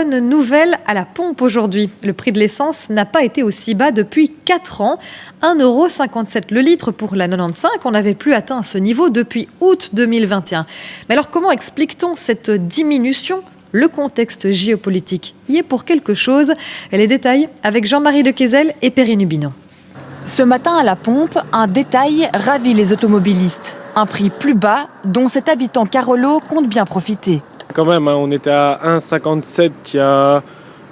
bonne nouvelle à la pompe aujourd'hui. Le prix de l'essence n'a pas été aussi bas depuis 4 ans. 1,57 € le litre pour la 95. On n'avait plus atteint ce niveau depuis août 2021. Mais alors comment explique-t-on cette diminution ? Le contexte géopolitique y est pour quelque chose. Les détails avec Jean-Marie Dequesel et Perrine Hubinot. Ce matin à la pompe, un détail ravit les automobilistes. Un prix plus bas dont cet habitant Carolo compte bien profiter. Quand même, on était à 1,57 il y a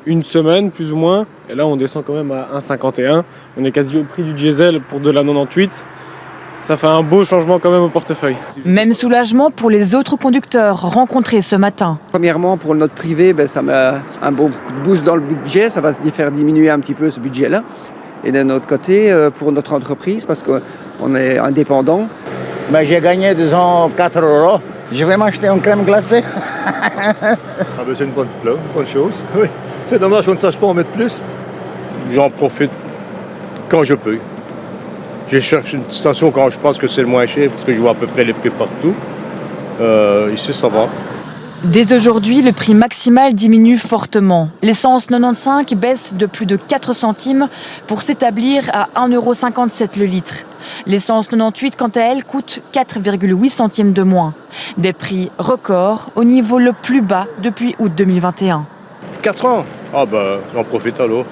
une semaine plus ou moins. Et là on descend quand même à 1,51. On est quasi au prix du diesel pour de la 98. Ça fait un beau changement quand même au portefeuille. Même soulagement pour les autres conducteurs rencontrés ce matin. Premièrement, pour notre privé, ça met un bon coup de boost dans le budget. Ça va faire diminuer un petit peu ce budget-là. Et d'un autre côté, pour notre entreprise, parce qu'on est indépendant. J'ai gagné, disons, 4 €. Je vais m'acheter une crème glacée. C'est une bonne chose. Oui. C'est dommage qu'on ne sache pas en mettre plus. J'en profite quand je peux. Je cherche une station quand je pense que c'est le moins cher, parce que je vois à peu près les prix partout. Ici, ça va. Dès aujourd'hui, le prix maximal diminue fortement. L'essence 95 baisse de plus de 4 centimes pour s'établir à 1,57 € le litre. L'essence 98, quant à elle, coûte 4,8 centimes de moins. Des prix records au niveau le plus bas depuis août 2021. 4 ans. J'en profite alors.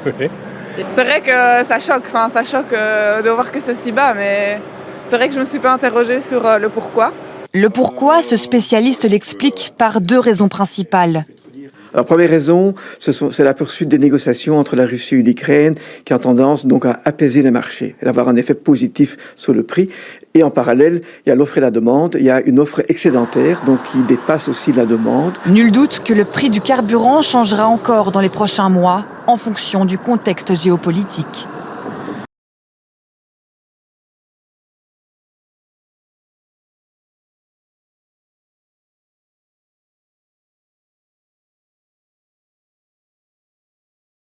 C'est vrai que ça choque de voir que c'est si bas, mais c'est vrai que je ne me suis pas interrogée sur le pourquoi. Le pourquoi, ce spécialiste l'explique par 2 raisons principales. La première raison, c'est la poursuite des négociations entre la Russie et l'Ukraine qui ont tendance donc à apaiser les marchés et d'avoir un effet positif sur le prix. Et en parallèle, il y a l'offre et la demande. Il y a une offre excédentaire donc qui dépasse aussi la demande. Nul doute que le prix du carburant changera encore dans les prochains mois en fonction du contexte géopolitique.